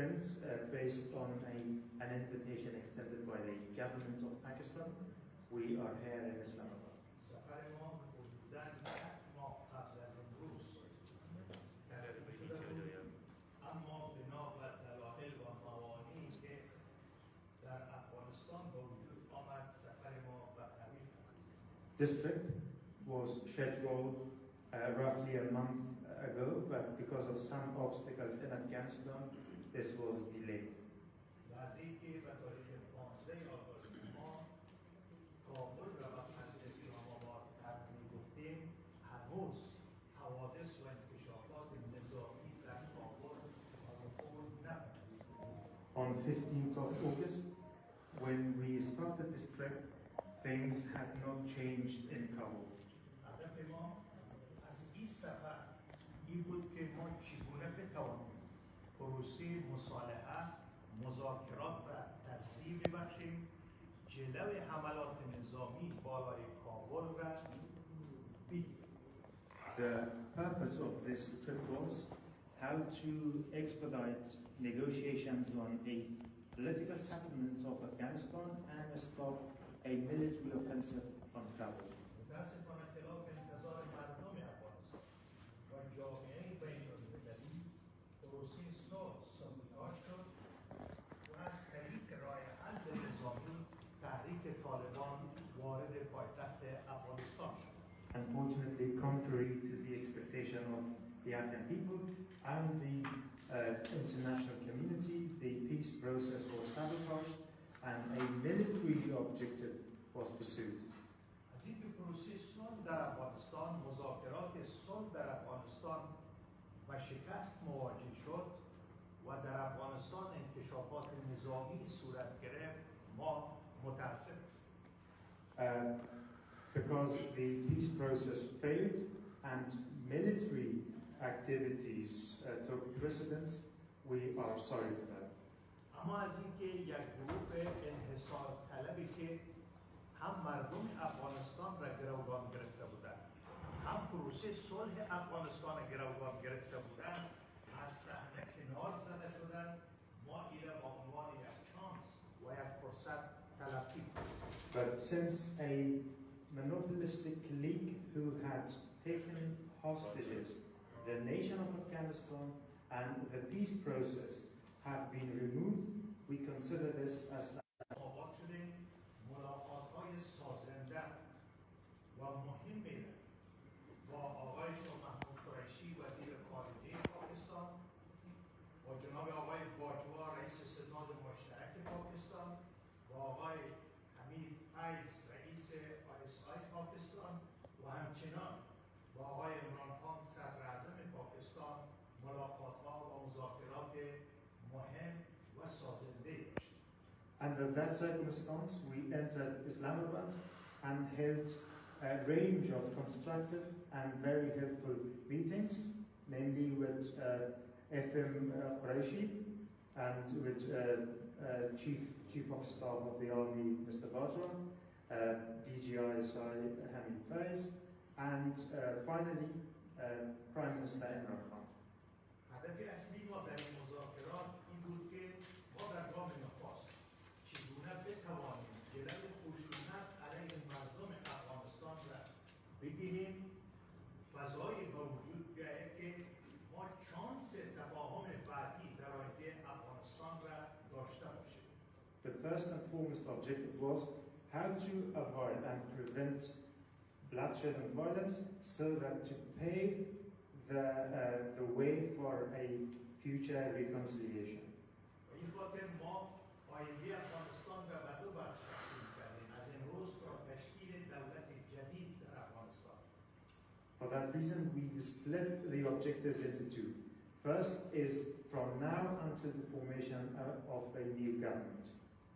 Prince, based on an invitation extended by the government of Pakistan. We are here in Islamabad. سفر ما حدوداً 1 ماه قبل از امروز ترتیب شده بود، اما بنا بر دلایل و موانعی که در افغانستان به وجود آمد سفر ما به تعویق افتاد. This trip was scheduled roughly a month ago, but because of some obstacles in Afghanistan, this was delayed. لحظه‌ای که به تاریخ 15 آگوست ما کابل را به قصد اسلام آباد ترک می‌گفتیم، هنوز حوادث و انکشافات نظامی در کابل رخ نداد. On 15th of August, when we started this trip, things had not changed in Kabul. هدف ما از این سفر این بود که ما چگونه بتوانیم پروسه مصالحه، مذاکرات را تسریع ببخشیم، جلوی حملات نظامی بالای کابل را بگیریم. The purpose of this trip was how to expedite negotiations on a political settlement of Afghanistan and stop a military offensive on Kabul. متاسفانه خلاف انتظار مردم افغانستان و جامعه بین‌المللی پروسه صلح سابوتاژ شد و از طریق راه حل نظامی تحریک طالبان وارد پایتخت افغانستان شد. Unfortunately, contrary to the expectation of the Afghan people and the international community, the peace process was sabotaged and a military objective was pursued. از این پروسه صلح در افغانستان، مذاکرات صلح در افغانستان و شکست مواجه شد و در افغانستان انکشافات نظامی صورت گرفت، ما متاسف هستیم. Because the peace process failed and military activities took precedence, we are sorry for that. اما از اینکه یک گروه انحصار طلبی که هم مردم افغانستان را گروگان گرفته بودند، هم پروسه صلح افغانستان را گروگان گرفته بودند، از صحنه کنار زده شدند، ما این را به عنوان یک چانس و یک فرصت تلقی کنیم. But since a monopolistic league who had taken hostages the nation of Afghanistan and the peace process have been removed, we consider this as آباد شدیم ملاقات‌های سازنده و مهمی را با آقای شاه محمود قریشی وزیر خارجه پاکستان، با جناب آقای باجوا رئیس ستاد مشترک پاکستان، با آقای حمید فیض رئیس ISI پاکستان و همچنان با آقای عمران خان صدر اعظم پاکستان ملاقات‌ها و مذاکرات مهم و سازنده داشتیم. Under that circumstance, we entered Islamabad and held a range of constructive and very helpful meetings, namely with FM Qureshi and with Chief of Staff of the Army, Mr. Bajwa, DGISI Hamid Faiz, and finally Prime Minister Imran Khan. هدف اصلی ما در این مذاکرات این بود که ما در گام نخست چگونه بتوانیم جلوی خشونت علیه مردم افغانستان را بگیریم، فضایی به وجود بیاید که ما چانس تفاهم بعدی در آینده افغانستان را داشته باشیم. The first and foremost objective was how to avoid and prevent bloodshed and violence so that to pave the way for a future reconciliation. و این خاطر ما آینده افغانستان را به دو بخش تقسیم کردیم، از امروز تا تشکیل دولت جدید در افغانستان. For that reason, we split the objectives into two. First is from now until the formation of a new government.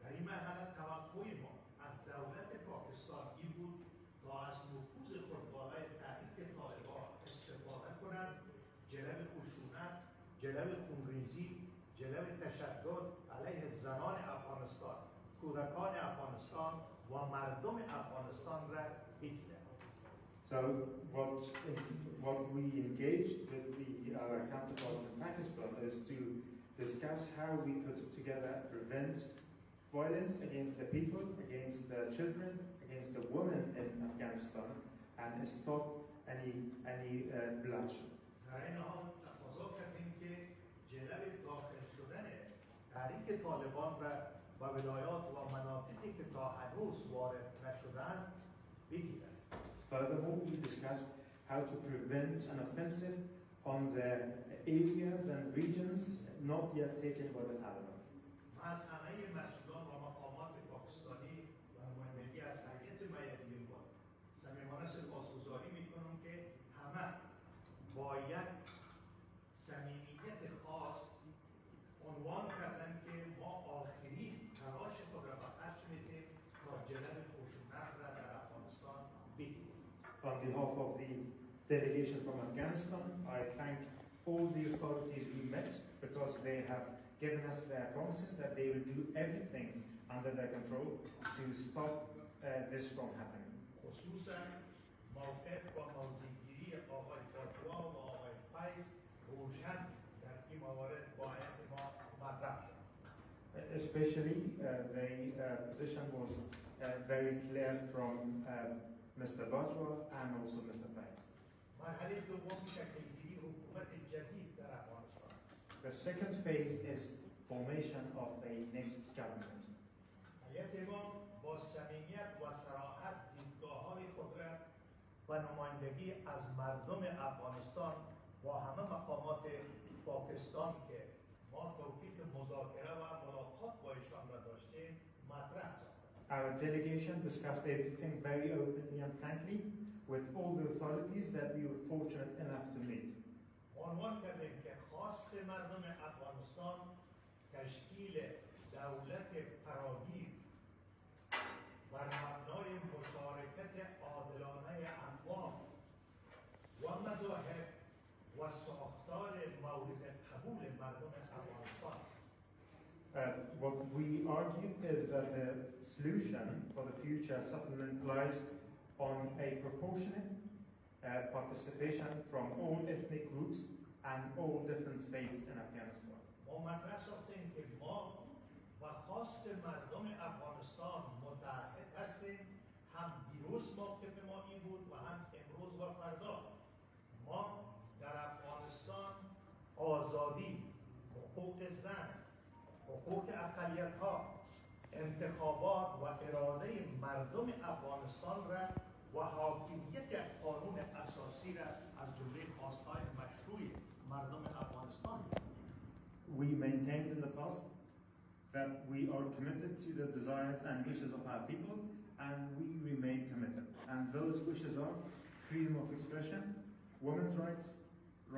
در این مرحله توقع ما از دولت پاکستان این بود تا از نفوذ خود بالای تحریک طالبان استفاده کنند، جلوی خشونت، جلوی خونریزی، جلوی تشدد علیه زنان افغانستان، کودکان افغانستان و مردم افغانستان را بگیرند. So what we engaged with our counterparts in Pakistan is to discuss how we could together prevent violence against the people, against the children, against the women in Afghanistan, and stop any bloodshed. در این حال تقاضا کردیم که جلب داخل شدن تحریک طالبان را و ولایات و مناطقی که تا هنوز وارد نشدند بگیرند. Furthermore, we discussed how to prevent an offensive on the areas and regions not yet taken by the Taliban. من از همه مسئولان و مقامات پاکستانی و نمایندگی از هیئت میادین با صمیمانه سپاسگزاری میکنم که همه با یک صمیمیت خاص عنوان کردن که ما آخرین تلاش خود را به خرج میدیم تا جلب خشونت را در افغانستان بگیریم. On behalf of the delegation from Afghanistan, I thank all the authorities we met because they have given us their promises that they will do everything under their control to stop this from happening. خصوصا موقف و موضع‌گیری آقای باجوا و آقای فیض روشن در این موارد باید ما مطرح شد. Especially the position was very clear from Mr. Bajwa and also Mr. Faiz. مرحله دوم شکل‌گیری حکومت جدید در افغانستان است. The second phase is formation of a next government. هیئت ما با صمیمیت و صراحت دیدگاه‌های خود را و نمایندگی از مردم افغانستان با همه مقامات پاکستان که ما توفیق مذاکره و ملاقات با ایشان را داشتیم مطرح ساختیم. Our delegation discussed everything very openly and frankly with all the authorities that we were fortunate enough to meet. عنوان کردیم که خواست مردم افغانستان تشکیل دولت فراگیر بر مبنای مشارکت عادلانه اقوام و مذاهب و ساختار مورد قبول مردم افغانستان است. What we argue is that the solution for the future settlement lies on a proportionate participation from all ethnic groups and all different faiths in Afghanistan. ما مطرح ساختیم که ما و خواست مردم افغانستان متحد هستیم. هم دیروز موقف ما این بود و هم امروز و فردا. ما در افغانستان آزادی، حقوق زن، حقوق اقلیت‌ها، انتخابات و اراده مردم افغانستان را و حاکمیت قانون اساسی را از جمله خواست‌های مشروع مردم افغانستان. We maintained in the past that we are committed to the desires and wishes of our people, and we remain committed. And those wishes are freedom of expression, women's rights,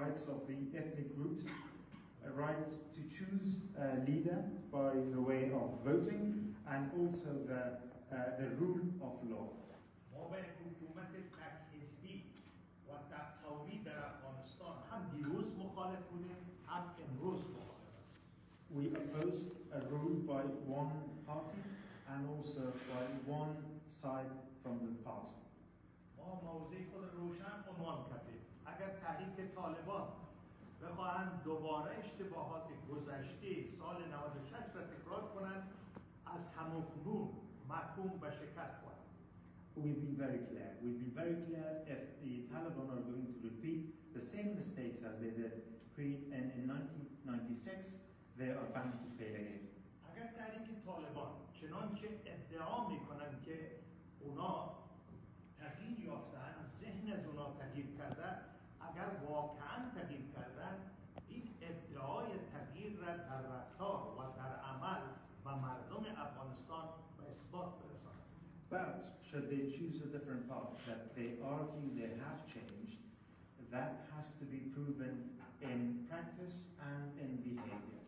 rights of the ethnic groups, a right to choose a leader by the way of voting, and also the rule of law. ما به حکومت تک‌حزبی و تک‌قومی در افغانستان هم دیروز مخالف بودیم، هم امروز مخالف هستیم. We opposed a rule by one party and also by one side from the past. ما موضع خود روشن عنوان کردیم. اگر تحریک طالبان بخواهند دوباره اشتباهات گذشته سال 96 را تکرار کنند، از همکنون محکوم به شکست خواهند. We'll be very clear. We'll be very clear if the Taliban are going to repeat the same mistakes as they did in 1996, they are bound to fail again. اگر تحریک طالبان چنانچه ادعا میکنند که اونا تغییر یافتن، ذهن از اونا تغییر کرده، اگر واقعا تغییر کردن، این ادعای تغییر را در رفتار و در عمل و مردم افغانستان به اثبات برسانند. But should they choose a different path that they argue they have changed, that has to be proven in practice and in behavior.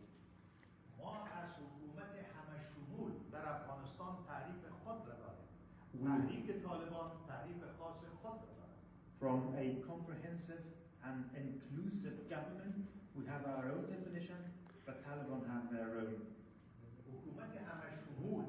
ما از حکومت همه شمول در افغانستان تعریف خود را داریم. تحریک طالبان تعریف خاص خود را دارد. From a comprehensive and inclusive government, we have our own definition, but Taliban have their own. حکومت همه شمول